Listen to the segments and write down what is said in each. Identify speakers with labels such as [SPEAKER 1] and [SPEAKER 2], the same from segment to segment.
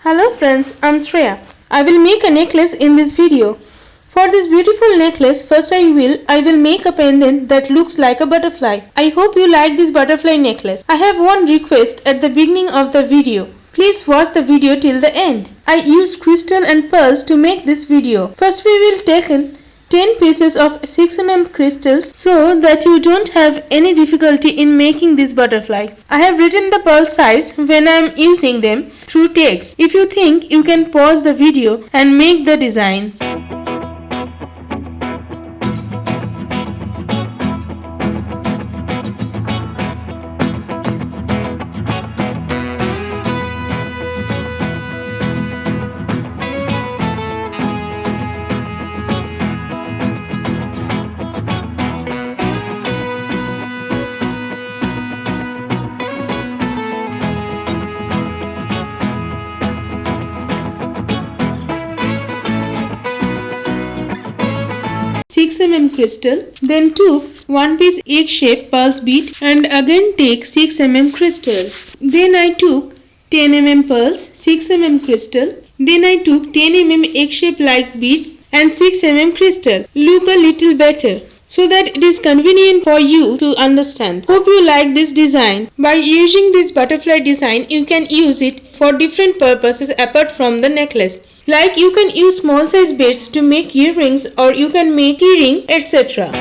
[SPEAKER 1] Hello friends, I'm Shreya. I will make a necklace in this video. For this beautiful necklace, first I will make a pendant that looks like a butterfly. I hope you like this butterfly necklace. I have one request at the beginning of the video. Please watch the video till the end. I used crystal and pearls to make this video. First we will take 10 pieces of 6mm crystals so that you don't have any difficulty in making this butterfly. I have written the pearl size when I am using them through text. If you think, you can pause the video and make the designs. 6mm crystal, then took 1 piece egg-shaped pearls bead and again take 6mm crystal. Then I took 10mm pearls, 6mm crystal, then I took 10mm egg-shaped like beads and 6mm crystal. Look a little better so that it is convenient for you to understand. Hope you like this design. By using this butterfly design, you can use it for different purposes apart from the necklace. Like you can use small size beads to make earrings or you can make keyring, etc.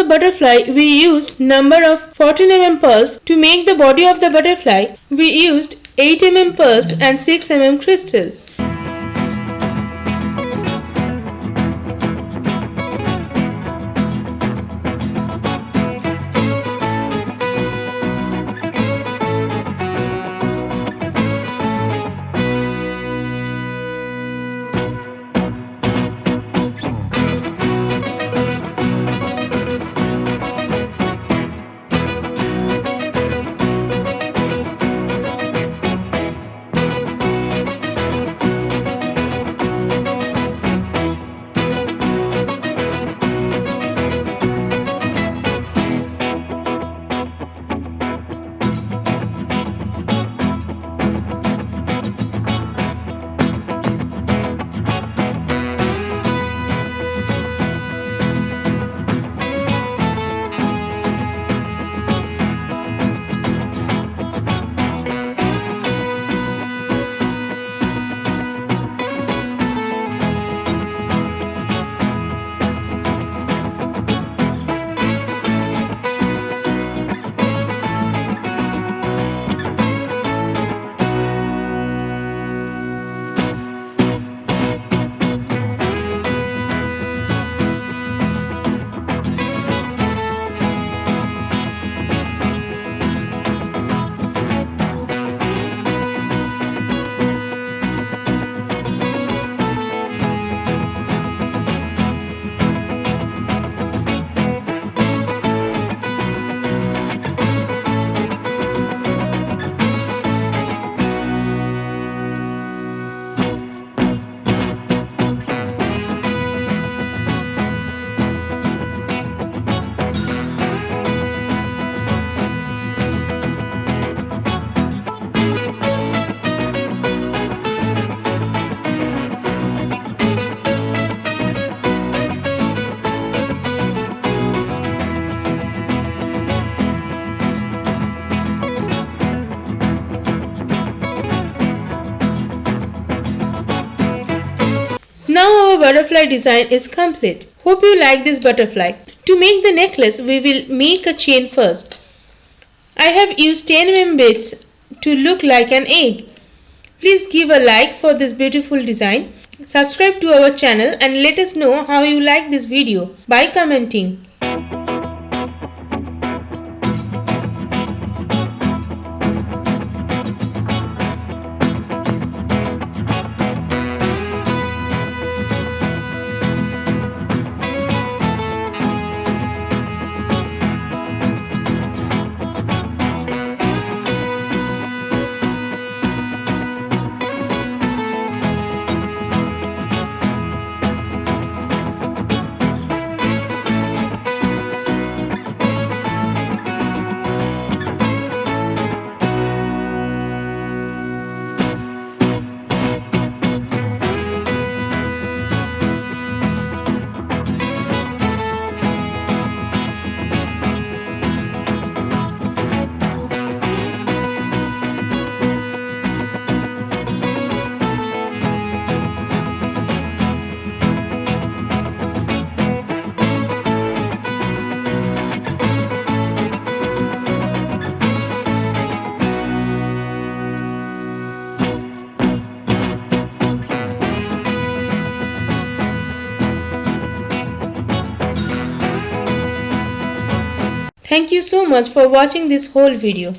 [SPEAKER 1] butterfly, we used number of 14 pearls. To make the body of the butterfly, we used 8 pearls and 6 crystal. Now our butterfly design is complete. Hope you like this butterfly. To make the necklace, we will make a chain first. I have used 10 beads to look like an egg. Please give a like for this beautiful design. Subscribe to our channel and let us know how you like this video by commenting. Thank you so much for watching this whole video.